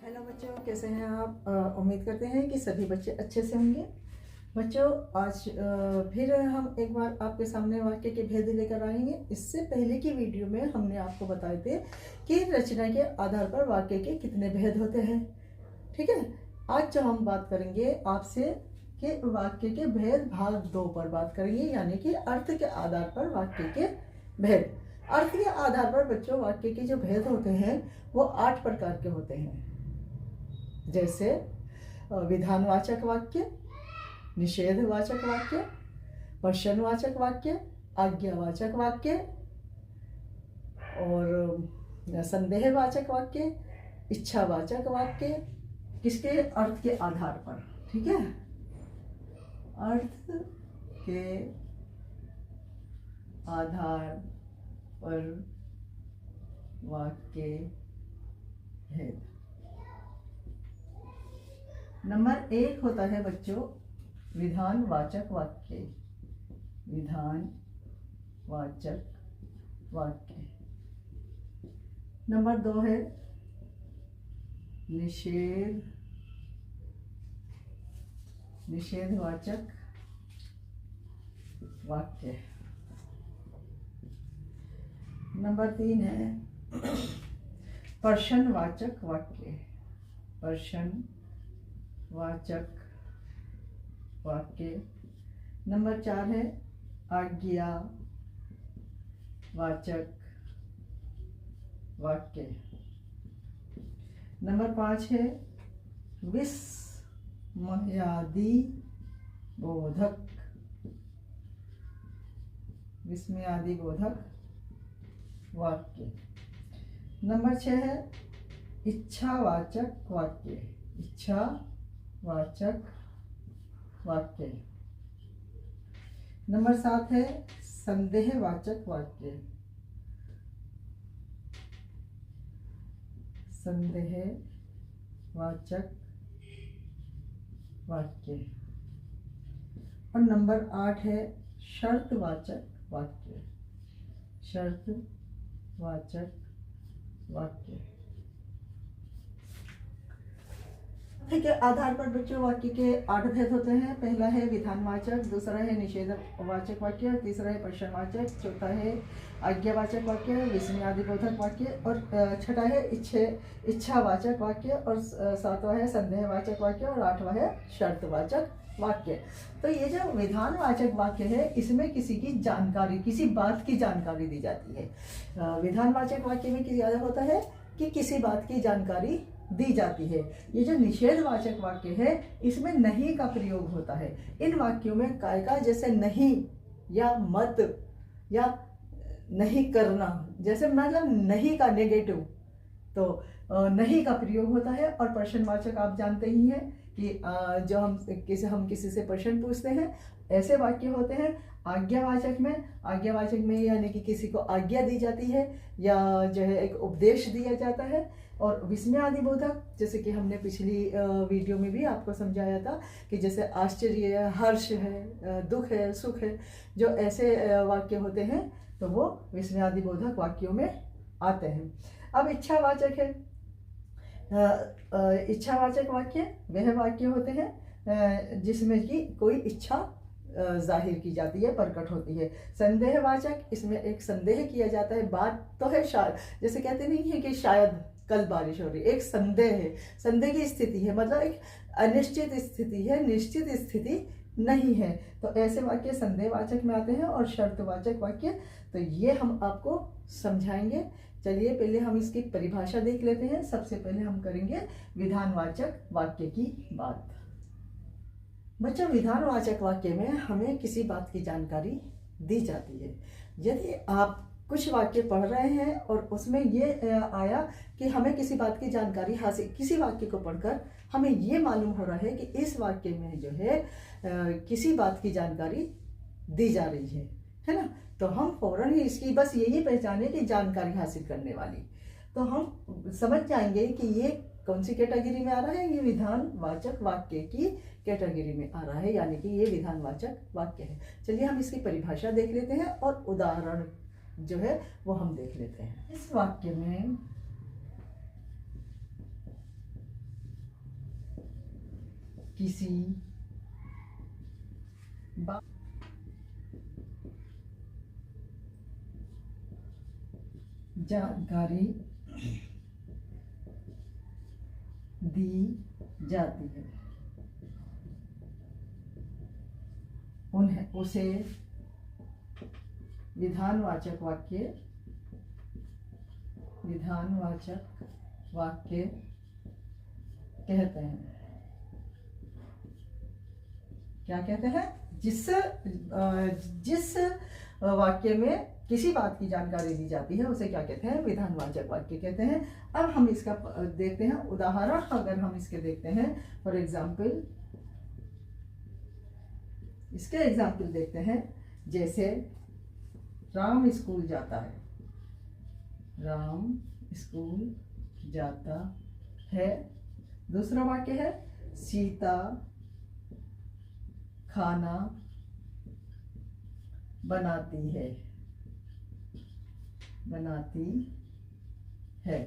Hello बच्चों, कैसे हैं आप? उम्मीद करते हैं कि सभी बच्चे अच्छे से होंगे। बच्चों, आज फिर हम एक बार आपके सामने वाक्य के भेद लेकर आएंगे। इससे पहले की वीडियो में हमने आपको बताए थे कि रचना के आधार पर वाक्य के कितने भेद होते हैं। ठीक है, आज जो हम बात करेंगे आपसे कि वाक्य के भेद भाग 2 पर बात करेंगे, यानी कि अर्थ के आधार पर वाक्य के भेद। अर्थ के आधार पर बच्चों वाक्य के जो भेद होते हैं वो 8 प्रकार के होते हैं, जैसे विधानवाचक वाक्य, निषेधवाचक वाक्य, प्रश्नवाचक वाक्य, आज्ञावाचक वाक्य और संदेहवाचक वाक्य, इच्छावाचक वाक्य। किसके? अर्थ के आधार पर। ठीक है, अर्थ के आधार पर वाक्य भेद। नंबर 1 होता है बच्चों विधानवाचक वाक्य। विधानवाचक वाक्य। नंबर 2 है निषेधवाचक वाक्य। नंबर 3 है प्रश्नवाचक वाक्य। प्रश्नवाचक वाक्य। नंबर 4 है आज्ञावाचक वाक्य। नंबर 5 है विस्मयादिबोधक वाक्य। नंबर 6 है इच्छावाचक वाक्य। इच्छावाचक वाक्य। नंबर 7 है संदेहवाचक वाक्य। संदेहवाचक वाक्य। और नंबर 8 है शर्तवाचक वाक्य। शर्तवाचक वाक्य। के आधार पर बच्चों वाक्य के 8 भेद होते हैं। पहला है विधानवाचक, दूसरा है निषेधवाचक वाक्य, तीसरा है प्रश्नवाचक, चौथा है आज्ञावाचक वाक्य, विस्मयादिबोधक वाक्य और छठा है इच्छावाचक वाक्य और सातवां है संदेहवाचक वाक्य और 8वां है शर्तवाचक वाक्य। तो ये जो विधानवाचक वाक्य है इसमें किसी की जानकारी, किसी बात की जानकारी दी जाती है। विधानवाचक वाक्य में क्या होता है कि किसी बात की जानकारी दी जाती है। ये जो निषेधवाचक वाक्य है इसमें नहीं का प्रयोग होता है। इन वाक्यों में काय का, जैसे नहीं या मत या नहीं करना, जैसे मतलब नहीं का नेगेटिव, तो नहीं का प्रयोग होता है। और प्रश्नवाचक आप जानते ही हैं कि जो हम किसी से प्रश्न पूछते हैं, ऐसे वाक्य होते हैं। आज्ञावाचक में यानी कि किसी को आज्ञा दी जाती है या जो है एक उपदेश दिया जाता है। और विस्मयादिबोधक, जैसे कि हमने पिछली वीडियो में भी आपको समझाया था कि जैसे आश्चर्य है, हर्ष है, दुख है, सुख है, जो ऐसे वाक्य होते हैं तो वो विस्मयादिबोधक वाक्यों में आते हैं। अब इच्छावाचक है। इच्छावाचक वाक्य वह वाक्य होते हैं जिसमें कि कोई इच्छा जाहिर की जाती है, प्रकट होती है। संदेहवाचक, इसमें एक संदेह किया जाता है, बात तो है शायद, जैसे कहते नहीं है कि शायद कल बारिश हो रही, एक संदेह है, संदेह की स्थिति है, मतलब एक अनिश्चित स्थिति है, निश्चित स्थिति नहीं है। तो ऐसे वाक्य संदेहवाचक में आते हैं। और शर्तवाचक वाक्य तो ये हम आपको समझाएंगे। चलिए पहले हम इसकी परिभाषा देख लेते हैं। सबसे पहले हम करेंगे विधानवाचक वाक्य की बात। बच्चों, विधानवाचक वाक्य में हमें किसी बात की जानकारी दी जाती है। यदि आप कुछ वाक्य पढ़ रहे हैं और उसमें ये आया कि हमें किसी बात की जानकारी हासिल, किसी वाक्य को पढ़कर हमें ये मालूम हो रहा है कि इस वाक्य में जो है किसी बात की जानकारी दी जा रही है ना, तो हम फौरन ही इसकी बस यही पहचाने कि जानकारी हासिल करने वाली, तो हम समझ जाएंगे कि ये कौन सी कैटेगरी में आ रहा है। ये विधानवाचक वाक्य की कैटेगरी में आ रहा है, यानी कि ये विधानवाचक वाक्य है। चलिए हम इसकी परिभाषा देख लेते हैं और उदाहरण जो है वो हम देख लेते हैं। इस वाक्य में किसी बात जानकारी दी जाती है, उसे विधानवाचक वाक्य कहते हैं। क्या कहते हैं? जिस वाक्य में किसी बात की जानकारी दी जाती है उसे क्या कहते हैं? विधानवाचक वाक्य कहते हैं। अब हम इसका देखते हैं उदाहरण। अगर हम इसके देखते हैं, फॉर एग्जाम्पल इसके एग्जाम्पल देखते हैं। जैसे राम स्कूल जाता है, राम स्कूल जाता है। दूसरा वाक्य है सीता खाना बनाती है।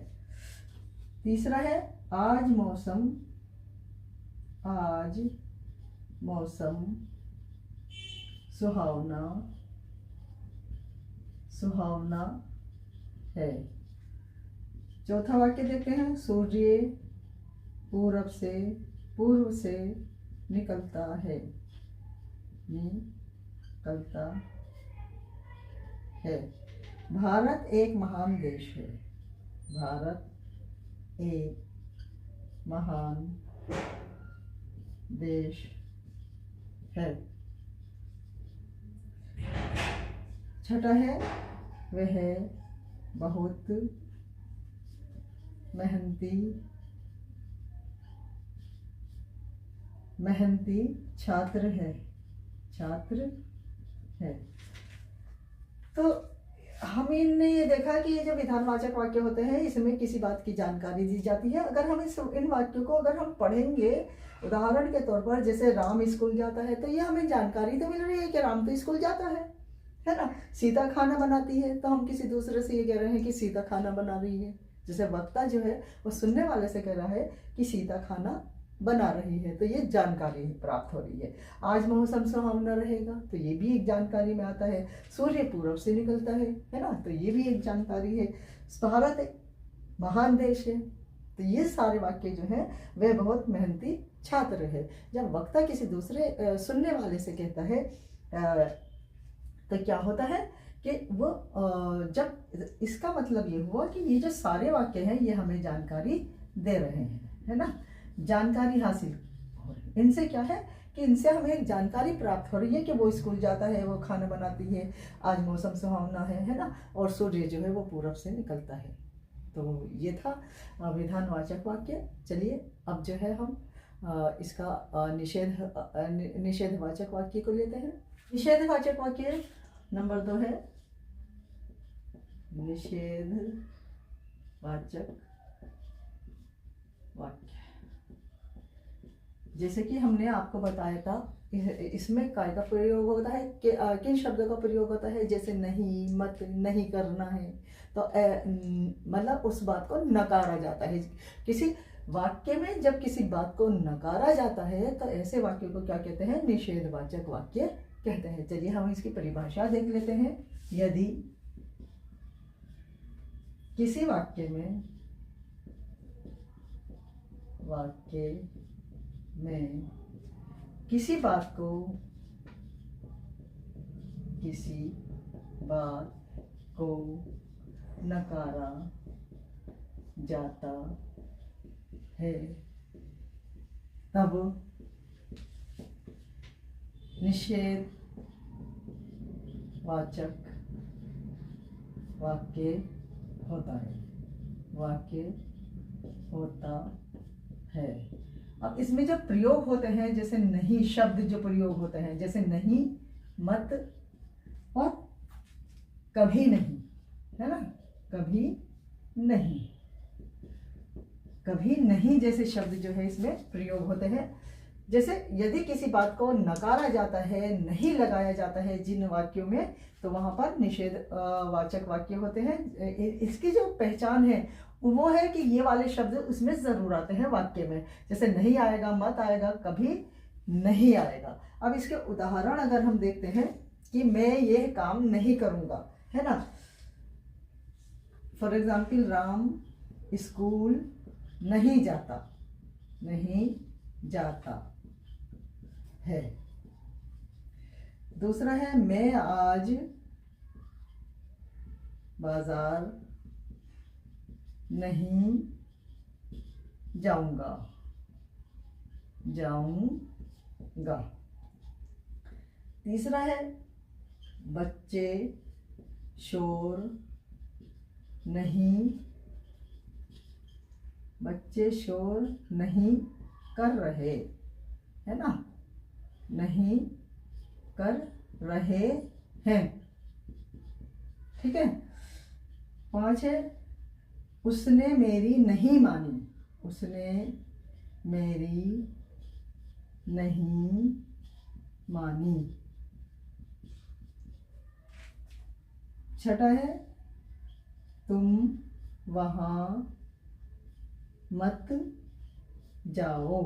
तीसरा है आज मौसम सुहावना है। चौथा वाक्य देखते हैं। सूर्य पूर्व से निकलता है। भारत एक महान देश है। छठा है वह बहुत मेहनती छात्र है। तो हमने ये देखा कि ये जो विधानवाचक वाक्य होते हैं इसमें किसी बात की जानकारी दी जाती है। अगर हम इन वाक्यों को अगर हम पढ़ेंगे, उदाहरण के तौर पर जैसे राम स्कूल जाता है, तो ये हमें जानकारी तो मिल रही है कि राम तो स्कूल जाता है ना। सीता खाना बनाती है, तो हम किसी दूसरे से ये कह रहे हैं कि सीता खाना बना रही है। जैसे वक्ता जो है वो सुनने वाले से कह रहा है कि सीता खाना बना रही है, तो ये जानकारी प्राप्त हो रही है। आज मौसम सुहावना रहेगा, तो ये भी एक जानकारी में आता है। सूर्य पूर्व से निकलता है ना, तो ये भी एक जानकारी है। भारत एक महान देश है, तो ये सारे वाक्य जो हैं वह बहुत मेहनती छात्र है। जब वक्ता किसी दूसरे सुनने वाले से कहता है तो क्या होता है कि वो जब इसका मतलब ये हुआ कि ये जो सारे वाक्य हैं ये हमें जानकारी दे रहे हैं, है ना। जानकारी हासिल हो रही है इनसे। क्या है कि इनसे हमें एक जानकारी प्राप्त हो रही है कि वो स्कूल जाता है, वो खाना बनाती है, आज मौसम सुहावना है ना, और सूर्य जो है वो पूरब से निकलता है। तो ये था विधानवाचक वाक्य। चलिए अब जो है हम इसका निषेधवाचक वाक्य को लेते हैं। निषेधवाचक वाक्य नंबर 2 है निषेधवाचक वाक्य। जैसे कि हमने आपको बताया था, इसमें काय का प्रयोग होता है, किन शब्दों का प्रयोग होता है। जैसे नहीं, मत, नहीं करना है, तो मतलब उस बात को नकारा जाता है। किसी वाक्य में जब किसी बात को नकारा जाता है तो ऐसे वाक्य को क्या कहते हैं? निषेधवाचक वाक्य कहते हैं। चलिए हम इसकी परिभाषा देख लेते हैं। यदि किसी वाक्य में किसी बात को नकारा जाता है तब निषेधवाचक वाक्य होता है। अब इसमें जब प्रयोग होते हैं, जैसे नहीं शब्द जो प्रयोग होते हैं, जैसे नहीं, मत और कभी नहीं, है ना। कभी नहीं जैसे शब्द जो है इसमें प्रयोग होते हैं। जैसे यदि किसी बात को नकारा जाता है, नहीं लगाया जाता है जिन वाक्यों में, तो वहां पर निषेधवाचक वाक्य होते हैं। इसकी जो पहचान है वो है कि ये वाले शब्द उसमें जरूर आते हैं वाक्य में, जैसे नहीं आएगा, मत आएगा, कभी नहीं आएगा। अब इसके उदाहरण अगर हम देखते हैं कि मैं ये काम नहीं करूंगा, है ना। फॉर एग्जाम्पल, राम स्कूल नहीं जाता, नहीं जाता है। दूसरा है मैं आज बाजार नहीं जाऊंगा, जाऊंगा। तीसरा है बच्चे शोर नहीं, बच्चे शोर नहीं कर रहे, है ना, नहीं कर रहे हैं। ठीक है। 5 है उसने मेरी नहीं मानी, उसने मेरी नहीं मानी। 6 है तुम वहां मत जाओ।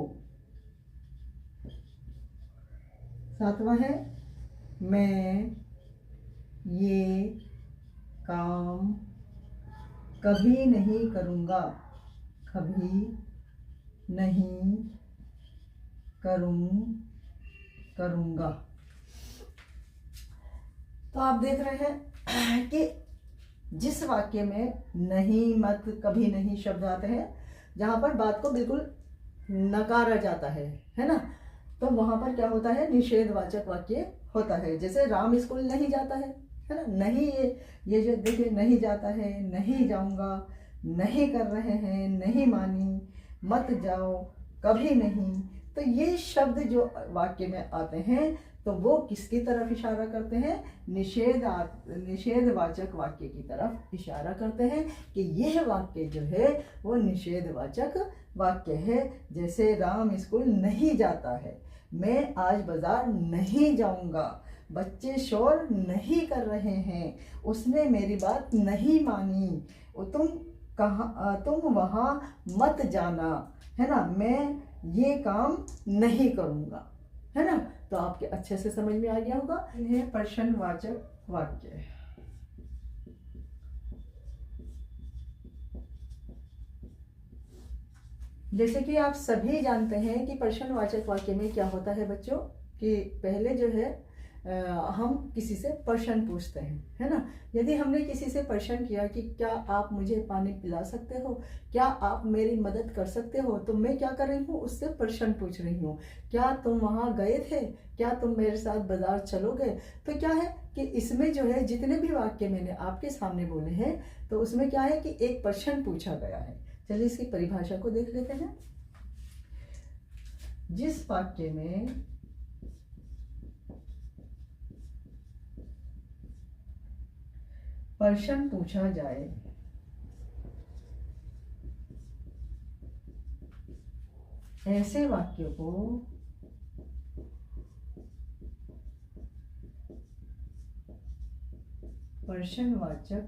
7वां है मैं ये काम कभी नहीं करूँगा, कभी नहीं करूँगा। तो आप देख रहे हैं कि जिस वाक्य में नहीं, मत, कभी नहीं शब्द आते हैं, जहाँ पर बात को बिल्कुल नकारा जाता है ना, तो वहाँ पर क्या होता है, निषेधवाचक वाक्य होता है। जैसे राम स्कूल नहीं जाता है ना, नहीं, ये जो देखिए, नहीं जाता है, नहीं जाऊंगा, नहीं कर रहे हैं, नहीं मानी, मत जाओ, कभी नहीं। तो ये शब्द जो वाक्य में आते हैं तो वो किसकी तरफ इशारा करते हैं, निषेधवाचक वाक्य की तरफ इशारा करते हैं कि यह वाक्य जो है वो निषेधवाचक वाक्य है। जैसे राम स्कूल नहीं जाता है, मैं आज बाजार नहीं जाऊंगा, बच्चे शोर नहीं कर रहे हैं, उसने मेरी बात नहीं मानी, तुम वहां मत जाना, है ना, मैं ये काम नहीं करूंगा, है ना। तो आपके अच्छे से समझ में आ गया होगा। इन्हें प्रश्नवाचक वाक्य। जैसे कि आप सभी जानते हैं कि प्रश्नवाचक वाक्य में क्या होता है बच्चों, कि पहले जो है हम किसी से प्रश्न पूछते हैं, है ना। यदि हमने किसी से प्रश्न किया कि क्या आप मुझे पानी पिला सकते हो, क्या आप मेरी मदद कर सकते हो, तो मैं क्या कर रही हूँ, उससे प्रश्न पूछ रही हूँ। क्या तुम वहाँ गए थे, क्या तुम मेरे साथ बाजार चलोगे। तो क्या है कि इसमें जो है जितने भी वाक्य मैंने आपके सामने बोले हैं, तो उसमें क्या है कि एक प्रश्न पूछा गया है। चलिए इसकी परिभाषा को देख लेते हैं। जिस वाक्य में प्रश्न पूछा जाए, ऐसे वाक्यों को प्रश्नवाचक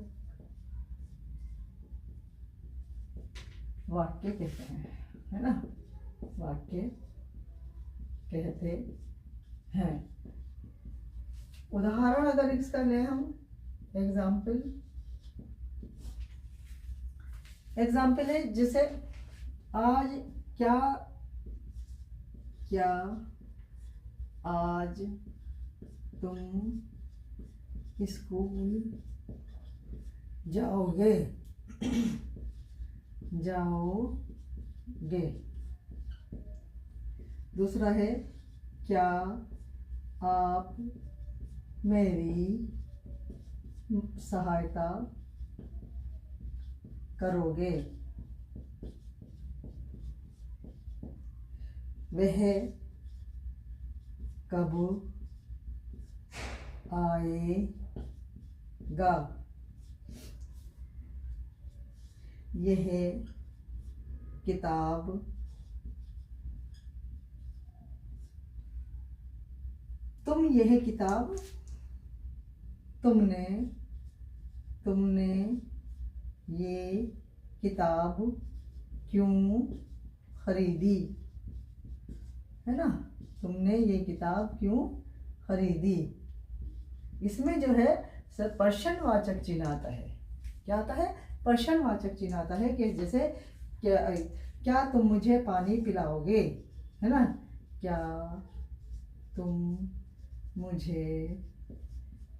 वाक्य कहते हैं, है ना, वाक्य कहते हैं। उदाहरण अगर इसका लें हम, एग्जाम्पल है जैसे आज क्या आज तुम स्कूल जाओगे। दूसरा है क्या आप मेरी सहायता करोगे। वह कब आएगा। यह किताब यह किताब तुमने ये किताब क्यों खरीदी, है ना, तुमने ये किताब क्यों खरीदी। इसमें जो है सर प्रश्नवाचक चिन्ह आता है। क्या आता है? प्रश्नवाचक चिन्ह आता है कि जैसे क्या तुम मुझे पानी पिलाओगे, है ना, क्या तुम मुझे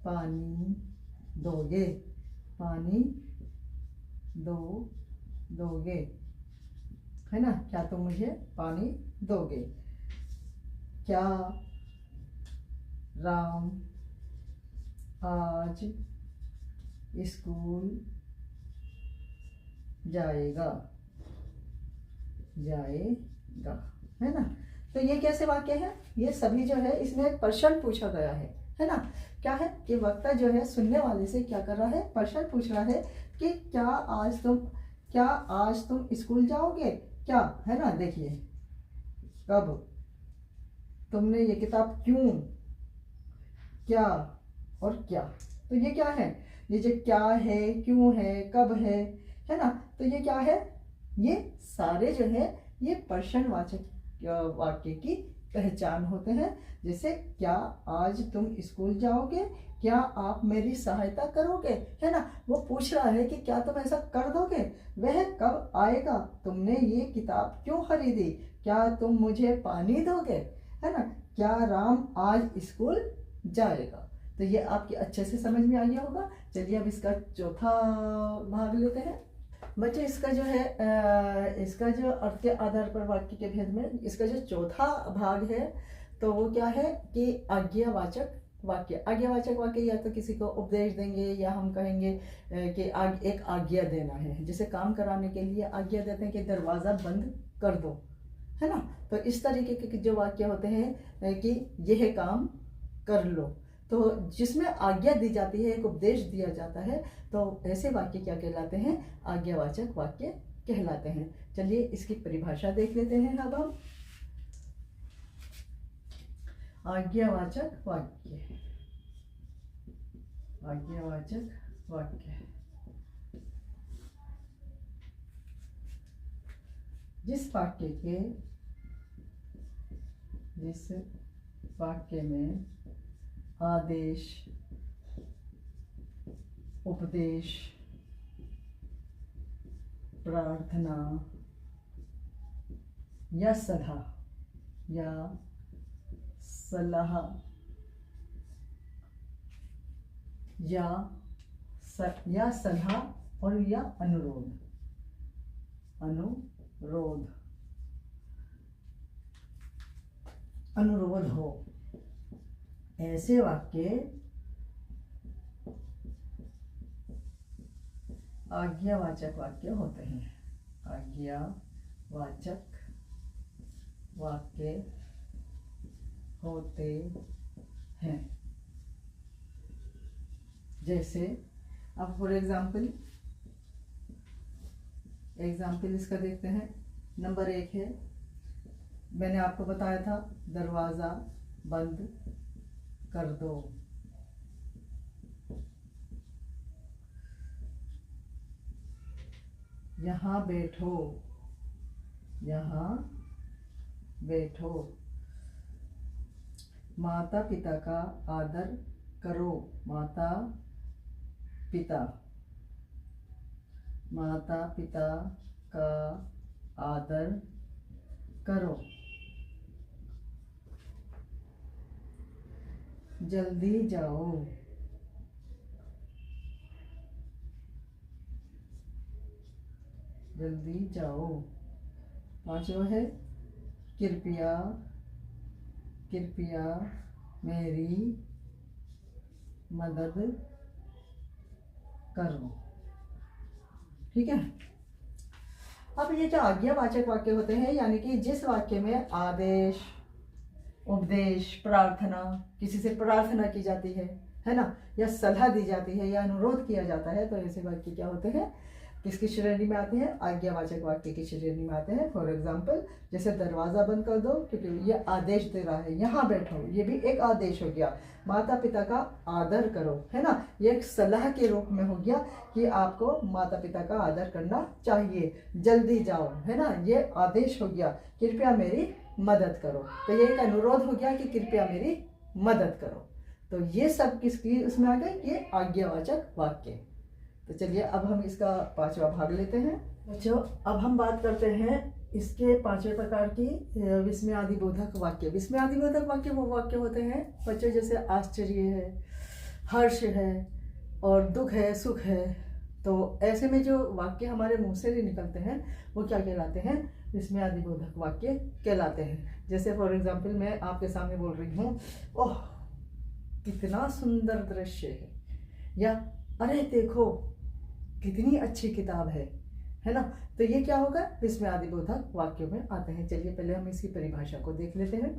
पानी दोगे, पानी दोगे, है ना, क्या तुम मुझे पानी दोगे। क्या राम आज स्कूल जाएगा, है ना। तो ये कैसे वाक्य है? ये सभी जो है इसमें एक प्रश्न पूछा गया है ना। क्या है कि वक्ता जो है सुनने वाले से क्या कर रहा है? प्रश्न पूछ रहा है कि क्या आज तुम स्कूल जाओगे, क्या, है ना। देखिए, कब, तुमने ये किताब क्यों, क्या और क्या। तो ये क्या है? ये जो क्या है, क्यों है, कब है ना। तो ये क्या है? ये सारे जो है ये प्रश्नवाचक वाक्य की पहचान होते हैं। जैसे क्या आज तुम स्कूल जाओगे, क्या आप मेरी सहायता करोगे, है ना। वो पूछ रहा है कि क्या तुम ऐसा कर दोगे। वह कब आएगा, तुमने ये किताब क्यों खरीदी, क्या तुम मुझे पानी दोगे, है ना, क्या राम आज स्कूल जाएगा। तो ये आपके अच्छे से समझ में आ गया होगा। चलिए अब इसका चौथा भाग लेते हैं। बच्चे इसका जो है इसका जो अर्थ के आधार पर वाक्य के भेद में इसका जो चौथा भाग है तो वो क्या है कि आज्ञावाचक वाक्य। आज्ञावाचक वाक्य या तो किसी को उपदेश देंगे या हम कहेंगे कि एक आज्ञा देना है। जैसे काम कराने के लिए आज्ञा देते हैं कि दरवाज़ा बंद कर दो, है ना। तो इस तरीके के जो वाक्य होते हैं कि यह काम कर लो, तो जिसमें आज्ञा दी जाती है, एक उपदेश दिया जाता है, तो ऐसे वाक्य क्या कहलाते हैं? आज्ञावाचक वाक्य कहलाते हैं। चलिए इसकी परिभाषा देख लेते हैं अब हम। आज्ञावाचक वाक्य, आज्ञावाचक वाक्य जिस वाक्य में आदेश, उपदेश, प्रार्थना या सलाह या सलाह और या अनुरोध हो, ऐसे वाक्य आज्ञावाचक वाक्य होते हैं। आज्ञावाचक वाक्य होते हैं। जैसे अब फॉर एग्जाम्पल इसका देखते हैं। नंबर 1 है, मैंने आपको बताया था दरवाज़ा बंद कर दो। यहाँ बैठो। माता पिता का आदर करो। माता पिता का आदर करो। जल्दी जाओ। जल्दी जाओ। 5वां है कृपया मेरी मदद करो। ठीक है। अब ये जो आज्ञावाचक वाक्य होते हैं, यानी कि जिस वाक्य में आदेश, उपदेश, प्रार्थना, किसी से प्रार्थना की जाती है ना, या सलाह दी जाती है या अनुरोध किया जाता है, तो ऐसे वाक्य क्या होते हैं? किसकी श्रेणी में आते हैं? आज्ञावाचक वाक्य की श्रेणी में आते हैं। फॉर एग्जाम्पल, जैसे दरवाज़ा बंद कर दो, क्योंकि ये आदेश दे रहा है, यहाँ बैठो, ये भी एक आदेश हो गया। माता पिता का आदर करो, है ना, ये एक सलाह के रूप में हो गया कि आपको माता पिता का आदर करना चाहिए। जल्दी जाओ, है ना, ये आदेश हो गया। कृपया मेरी मदद करो, तो ये एक अनुरोध हो गया कि कृपया मेरी मदद करो। तो ये सब किसकी उसमें आ गए? ये आज्ञावाचक वाक्य। तो चलिए अब हम इसका 5वां भाग लेते हैं बच्चों। अब हम बात करते हैं इसके 5वें प्रकार की विस्मयादिबोधक वाक्य। विस्मयादिबोधक वाक्य वो वाक्य होते हैं बच्चों जैसे आश्चर्य है, हर्ष है और दुख है, सुख है। तो ऐसे में जो वाक्य हमारे मुंह से भी निकलते हैं वो क्या कहलाते हैं? विस्मयादिबोधक वाक्य कहलाते हैं। जैसे फॉर एग्जाम्पल मैं आपके सामने बोल रही हूँ, ओह कितना सुंदर दृश्य है, या अरे देखो कितनी अच्छी किताब है ना। तो ये क्या होगा? विस्मयादिबोधक वाक्यों में आते हैं। चलिए पहले हम इसकी परिभाषा को देख लेते हैं।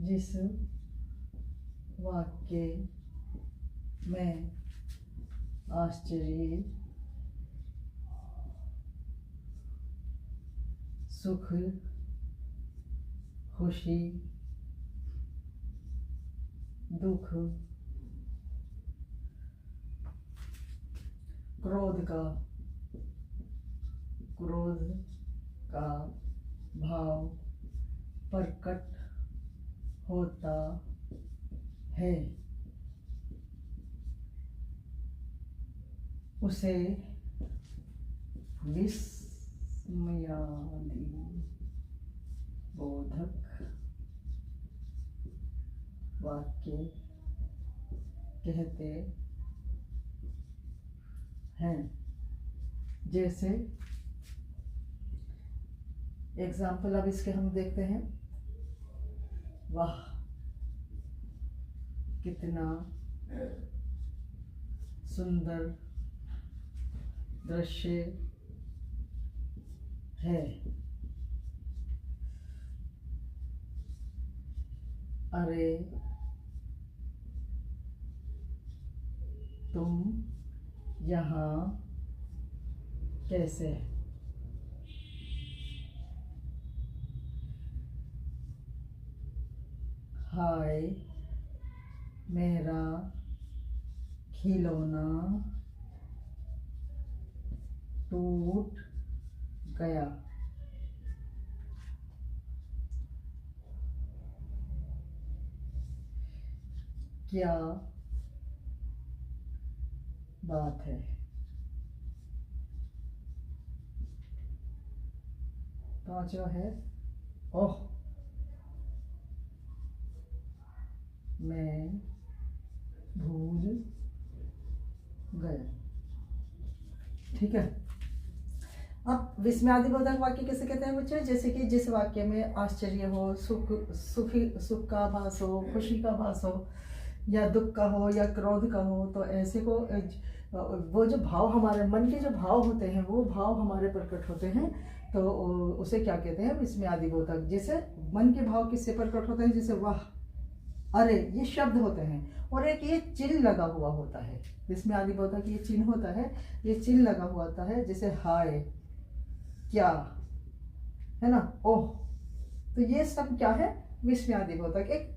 जिस वाक्य में आश्चर्य, सुख, खुशी, दुख, क्रोध का भाव प्रकट होता है, उसे विस्मयादिबोधक वाक्य कहते हैं। जैसे एग्जाम्पल अब इसके हम देखते हैं। वाह कितना सुंदर दृश्य है, अरे तुम यहाँ कैसे? हाय मेरा खिलौना टूट गया। क्या बात है? पांचवा है, ओह मैं भूल गया। ठीक है। अब विस्मयादिबोधक वाक्य किसे कहते हैं बच्चों? जैसे कि जिस वाक्य में आश्चर्य हो, सुख का आभास हो, खुशी का आभास हो, या दुख का हो, या क्रोध का हो। तो ऐसे को वो जो भाव हमारे मन के जो भाव होते हैं वो भाव हमारे प्रकट होते हैं, तो उसे क्या कहते हैं? विस्मयादिबोधक। जैसे मन के भाव किससे प्रकट होते हैं? जैसे वाह, अरे, ये शब्द होते हैं। और एक ये चिन्ह लगा हुआ होता है, विस्मयादिबोधक ये चिन्ह होता है, ये चिन्ह लगा हुआ होता है। जैसे हाय, क्या, है ना, ओह। तो ये सब क्या है? विस्मयादिबोधक एक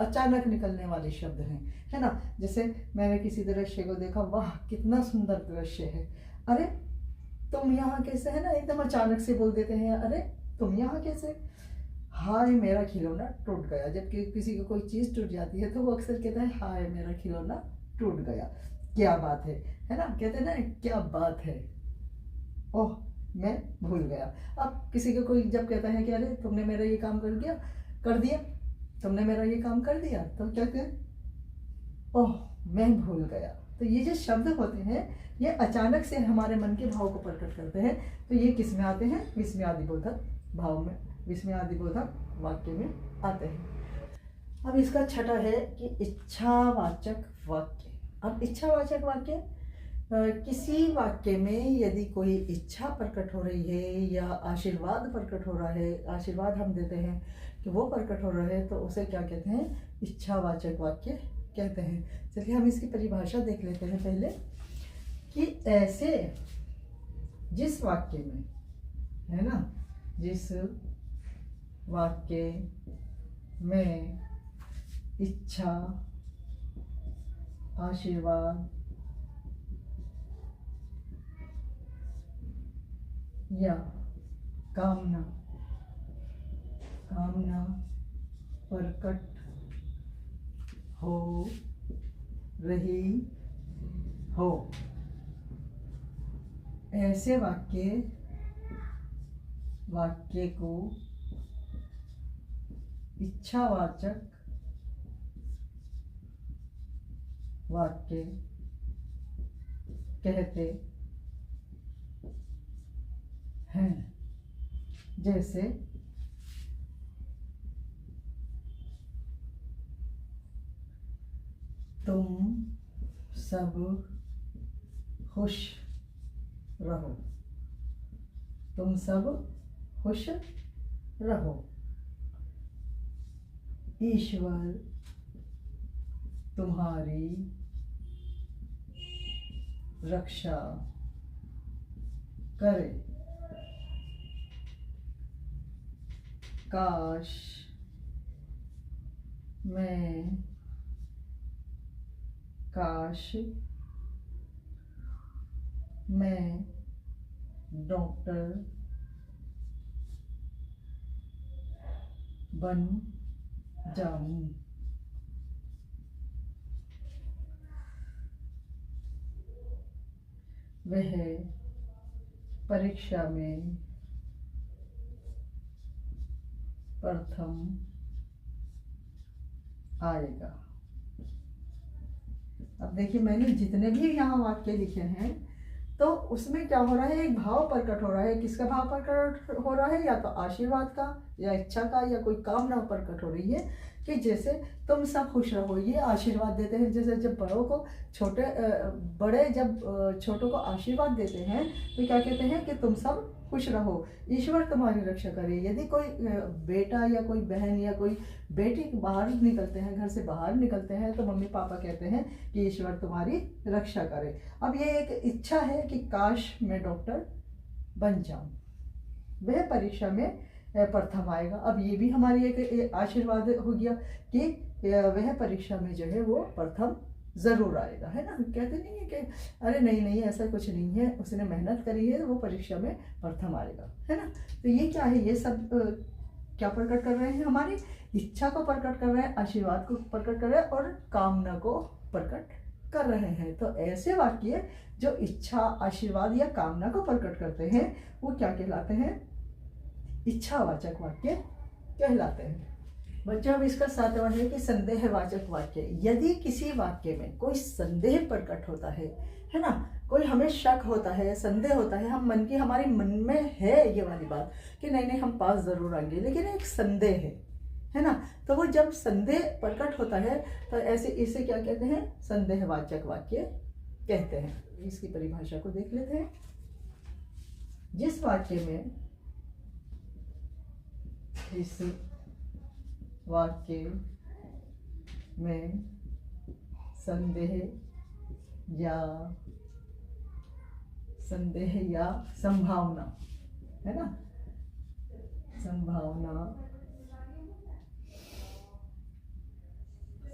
अचानक निकलने वाले शब्द हैं, है ना। जैसे मैंने किसी दृश्य को देखा, वाह कितना सुंदर दृश्य है, अरे तुम यहाँ कैसे, है ना। एकदम अचानक से बोल देते हैं, अरे तुम यहाँ कैसे। हाय मेरा खिलौना टूट गया। जबकि किसी को कोई चीज़ टूट जाती है तो वो अक्सर कहता है हाय मेरा खिलौना टूट गया, क्या बात है ना। कहते हैं ना, क्या बात है, ओह मैं भूल गया। अब किसी को कोई जब कहता है कि अरे तुमने मेरा ये काम कर दिया, तुमने मेरा ये काम कर दिया, तो क्या कहें? ओह मैं भूल गया। तो ये जो शब्द होते हैं ये अचानक से हमारे मन के भाव को प्रकट करते हैं। तो ये किस में आते हैं? विस्मयादिबोधक भाव में, विस्मयादिबोधक वाक्य में आते हैं। अब इसका छठा है कि इच्छावाचक वाक्य। अब इच्छावाचक वाक्य, किसी वाक्य में यदि कोई इच्छा प्रकट हो रही है या आशीर्वाद प्रकट हो रहा है, आशीर्वाद हम देते हैं कि वो प्रकट हो रहा है, तो उसे क्या कहते हैं? इच्छावाचक वाक्य कहते हैं। चलिए हम इसकी परिभाषा देख लेते हैं पहले, कि ऐसे जिस वाक्य में, है ना, जिस वाक्य में इच्छा, आशीर्वाद या कामना प्रकट हो रही हो, ऐसे वाक्य को इच्छावाचक वाक्य कहते हैं। जैसे तुम सब खुश रहो, तुम सब खुश रहो, ईश्वर तुम्हारी रक्षा करे, काश मैं डॉक्टर बन जाऊं, वह परीक्षा में प्रथम आएगा। अब देखिए, मैंने जितने भी यहाँ वाक्य लिखे हैं तो उसमें क्या हो रहा है, एक भाव प्रकट हो रहा है। किसका भाव प्रकट हो रहा है? या तो आशीर्वाद का, या इच्छा का, या कोई कामना प्रकट हो रही है कि जैसे तुम सब खुश रहो। ये आशीर्वाद देते हैं। जैसे जब बड़े जब छोटों को आशीर्वाद देते हैं तो क्या कहते हैं कि तुम सब खुश रहो, ईश्वर तुम्हारी रक्षा करे। यदि कोई बेटा या कोई बहन या कोई बेटी बाहर निकलते हैं, घर से बाहर निकलते हैं, तो मम्मी पापा कहते हैं कि ईश्वर तुम्हारी रक्षा करे। अब ये एक इच्छा है कि काश मैं डॉक्टर बन जाऊं, वह परीक्षा में प्रथम आएगा। अब ये भी हमारी एक आशीर्वाद हो गया कि वह परीक्षा में जो है वो प्रथम जरूर आएगा, है ना। कहते नहीं है कि अरे नहीं ऐसा कुछ नहीं है, उसने मेहनत करी है, वो परीक्षा में प्रथम आएगा, है ना। तो ये क्या है, ये सब क्या प्रकट कर रहे हैं? हमारी इच्छा को प्रकट कर रहे हैं, आशीर्वाद को प्रकट कर रहे हैं और कामना को प्रकट कर रहे हैं। तो ऐसे वाक्य जो इच्छा, आशीर्वाद या कामना को प्रकट करते हैं वो क्या कहलाते हैं? इच्छावाचक वाक्य कहलाते हैं। बच्चों, अब इसका 7वां है कि संदेहवाचक वाक्य। यदि किसी वाक्य में कोई संदेह प्रकट होता है ना, कोई हमें शक होता है, संदेह होता है, हमारे मन में है ये वाली बात कि नहीं हम पास जरूर आएंगे, लेकिन एक संदेह है ना, तो वो जब संदेह प्रकट होता है तो ऐसे इसे क्या कहते हैं? संदेहवाचक वाक्य कहते हैं। इसकी परिभाषा को देख लेते हैं। जिस वाक्य में, इस वाक्य में संदेह या संभावना, है ना,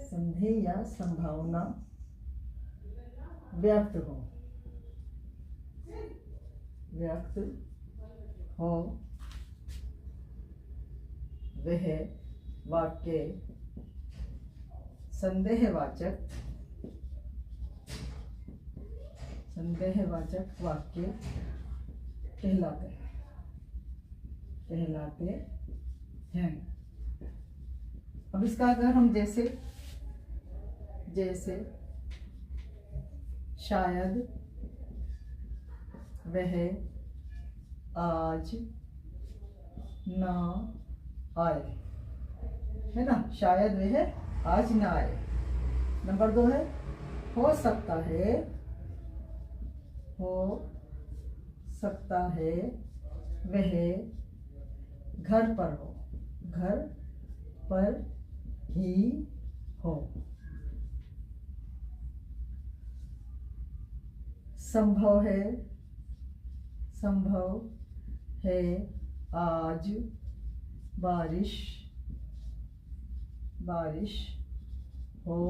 संदेह या संभावना व्यक्त हो, वह वाक्य संदेहवाचक वाक्य कहलाते हैं। अब इसका अगर हम जैसे शायद वह आज ना आए, है ना, शायद वह आज ना आए। नंबर 2 है हो सकता है वह घर पर ही हो, संभव है आज बारिश हो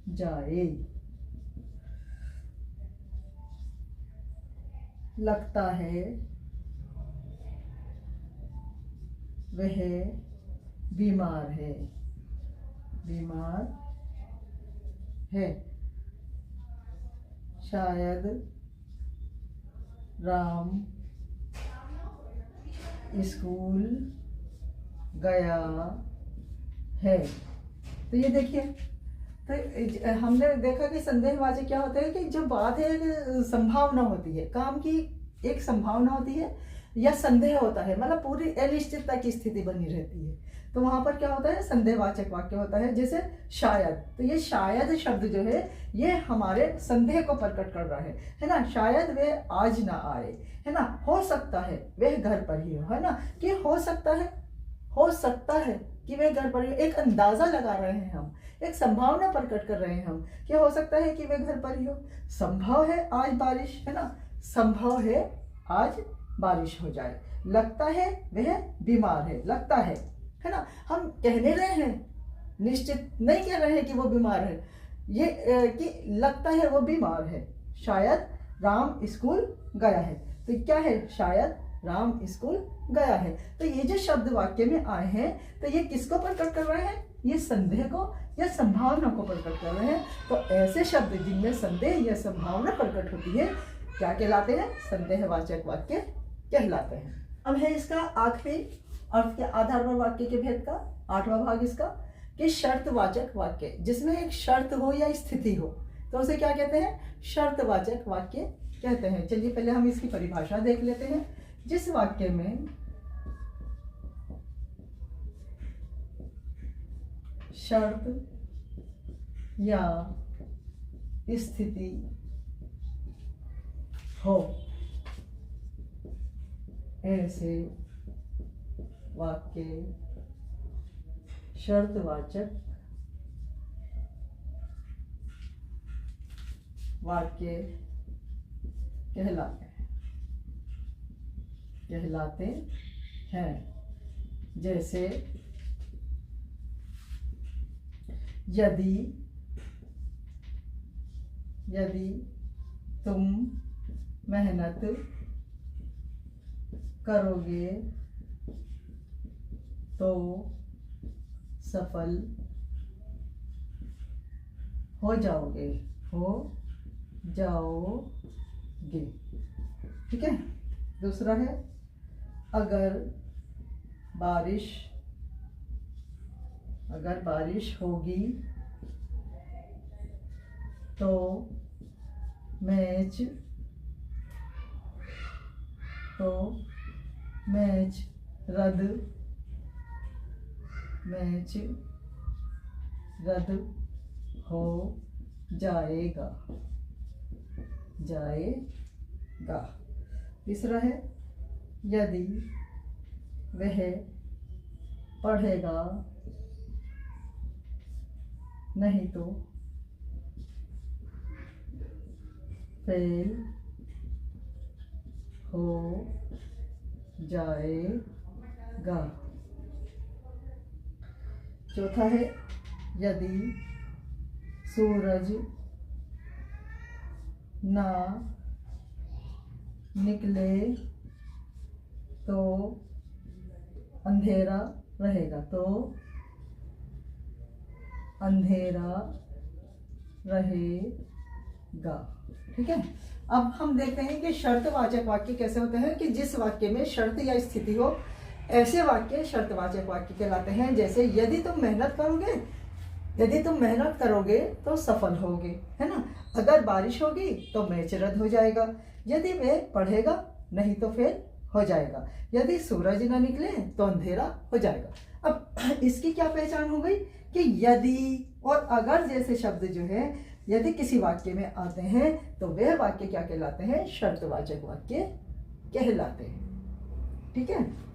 जाए। लगता है वह बीमार है। शायद राम स्कूल गया है। तो ये देखिए, तो हमने देखा कि संदेहवाचक क्या होता है कि जब बात है संभावना होती है, काम की एक संभावना होती है या संदेह होता है, मतलब पूरी अनिश्चितता की स्थिति बनी रहती है, तो वहां पर क्या होता है, संदेहवाचक वाक्य होता है। जैसे शायद, तो ये शायद शब्द जो है ये हमारे संदेह को प्रकट कर रहा है ना। शायद वे आज ना आए, है ना। हो सकता है वह घर पर ही हो, है ना, कि हो सकता है कि वे घर पर ही। एक अंदाजा लगा रहे हैं हम, एक संभावना प्रकट कर रहे हैं हम कि हो सकता है कि वे घर पर ही हो। संभव है आज बारिश, है ना, संभव है आज बारिश हो जाए। लगता है वह बीमार है, लगता है ना। हम कहने रहे हैं, निश्चित नहीं कह रहे हैं कि वो बीमार है, ये कि लगता है वो बीमार है। शायद राम स्कूल गया है, तो क्या है, शायद राम स्कूल गया है। तो ये जो शब्द वाक्य में आए हैं, तो ये किसको प्रकट कर रहे हैं, ये संदेह को या संभावना को प्रकट कर रहे हैं। तो ऐसे शब्द जिनमें संदेह या संभावना प्रकट होती है क्या कहलाते हैं, संदेहवाचक वाक्य कहलाते हैं। अब है इसका आखिरी अर्थ के आधार पर वाक्य के भेद का 8वां भाग इसका, कि शर्तवाचक वाक्य, जिसमें एक शर्त हो या स्थिति हो, तो उसे क्या कहते हैं, शर्तवाचक वाक्य कहते हैं। चलिए पहले हम इसकी परिभाषा देख लेते हैं। जिस वाक्य में शर्त या स्थिति हो, ऐसे वाक्य शर्तवाचक वाक्य कहलाते हैं। जैसे यदि तुम मेहनत करोगे तो सफल हो जाओगे। ठीक है। दूसरा है, अगर बारिश होगी तो मैच रद्द हो जाएगा। तीसरा है, यदि वह पढ़ेगा नहीं तो फेल हो जाएगा। चौथा है, यदि सूरज ना निकले तो अंधेरा रहेगा। ठीक है। अब हम देखते हैं कि शर्तवाचक वाक्य कैसे होते हैं, कि जिस वाक्य में शर्त या स्थिति हो, ऐसे वाक्य शर्तवाचक वाक्य कहलाते हैं। जैसे यदि तुम मेहनत करोगे तो सफल होगे, है ना। अगर बारिश होगी तो मैच रद्द हो जाएगा। यदि वह पढ़ेगा नहीं तो फेल हो जाएगा। यदि सूरज न निकले तो अंधेरा हो जाएगा। अब इसकी क्या पहचान हो गई कि यदि और अगर जैसे शब्द जो है यदि किसी वाक्य में आते हैं तो वह वाक्य क्या कहलाते हैं, शर्तवाचक वाक्य कहलाते हैं। ठीक है।